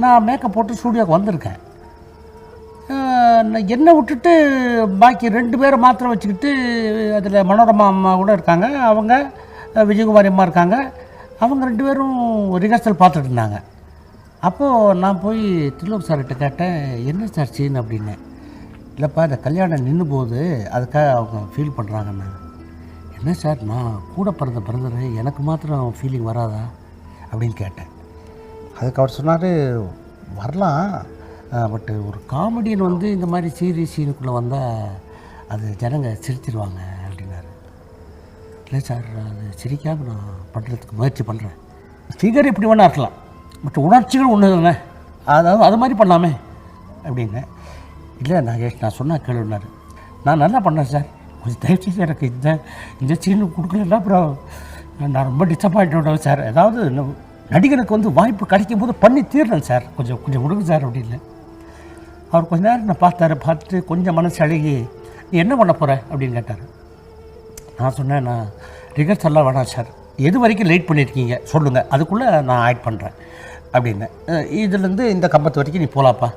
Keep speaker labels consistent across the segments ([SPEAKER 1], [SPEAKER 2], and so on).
[SPEAKER 1] நான் மேக்கப் போட்டு ஸ்டூடியோக்கு வந்திருக்கேன். என்னை விட்டுட்டு பாக்கி 2 பேரை மாத்திரம் வச்சுக்கிட்டு, அதில் மனோரமா அம்மா கூட இருக்காங்க, அவங்க விஜயகுமாரி அம்மா இருக்காங்க, அவங்க 2 பேரும் ரிஹர்சல் பார்த்துட்டு இருந்தாங்க. அப்போது நான் போய் தில்லூர் சார்கிட்ட கேட்டேன், என்ன சார் சீன் அப்படின்னு. இல்லைப்பா, இந்த கல்யாணம் நின்று போகுது, அதுக்காக அவங்க ஃபீல் பண்ணுறாங்கன்னு. என்ன சார், நான் கூட பிறந்த பிரதரு, எனக்கு மாத்திரம் ஃபீலிங் வராதா அப்படின்னு கேட்டேன். அதுக்கு அவர் சொன்னார், வரலாம், பட்டு ஒரு காமெடியன் வந்து இந்த மாதிரி சீரியஸ் சீனுக்குள்ளே வந்தால் அது ஜனங்க சிரிச்சிருவாங்க அப்படின்னாரு. இல்லை சார், அது சிரிக்காமல் நான் பண்ணுறதுக்கு முயற்சி பண்ணுறேன். ஃபிகர் எப்படி வேணா இருக்கலாம், பட் உணர்ச்சிகள் ஒன்று தானே, அதாவது அது மாதிரி பண்ணலாமே அப்படின்னு. இல்லை நாகேஷ், நான் சொன்னால் கேளுனார். நான் நல்லா பண்ணேன் சார், கொஞ்சம் தயவுசெய்து எனக்கு இந்த சீனு கொடுக்கலன்னா அப்புறம் நான் ரொம்ப டிசப்பாயிண்ட் விடுவேன் சார். ஏதாவது நடிகனுக்கு வந்து வாய்ப்பு கிடைக்கும் போது பண்ணி தீர்றேன் சார், கொஞ்சம் விடுங்க சார் அப்படின்னு. அவர் கொஞ்ச நேரம் நான் பார்த்துட்டு கொஞ்சம் மனசு அழுகி, நீ என்ன பண்ண போகிற அப்படின்னு கேட்டார். நான் சொன்னேன், நான் ரிஹர்சல்லாம் வேணாம் சார், எது வரைக்கும் லேட் பண்ணியிருக்கீங்க சொல்லுங்கள், அதுக்குள்ளே நான் ஆட் பண்ணுறேன் அப்படின்னு. இதுலேருந்து இந்த கம்பத்து வரைக்கும் நீ போகலாப்பா,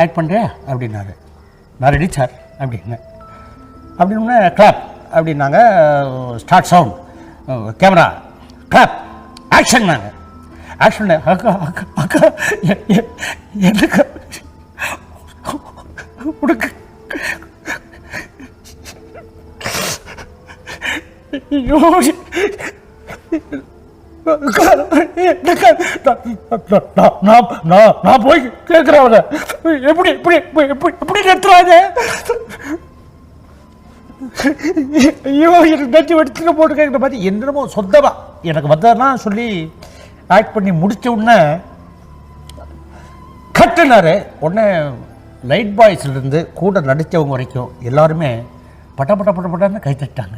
[SPEAKER 1] ஆட் பண்ணுறியா அப்படின்னாரு. நான் ரெடி சார் அப்படின்னு. அப்படின்னா கிளாப் அப்படின்னாங்க. Start sound, camera, clap, action. நாங்கள் ஆக்ஷன். அக்கா அக்கா அக்கா எனக்கு உனக்கு நான் போய் கேட்குறேன், எப்படி எப்படி எப்படி எப்படி நிறுத்துறாங்க. ஐயோ, எனக்கு நச்சு எடுத்துக்க போட்டு கேட்குற மாதிரி என்னமோ சொந்தமா எனக்கு வந்ததுன்னா சொல்லி ஆக்ட் பண்ணி முடித்த உடனே கட்டுனாரு. உடனே லைட் பாய்ஸ்லேருந்து கூட நடித்தவங்க வரைக்கும் எல்லாருமே பட்ட பட்ட பட்ட பட்டன்னு கை தட்டாங்க.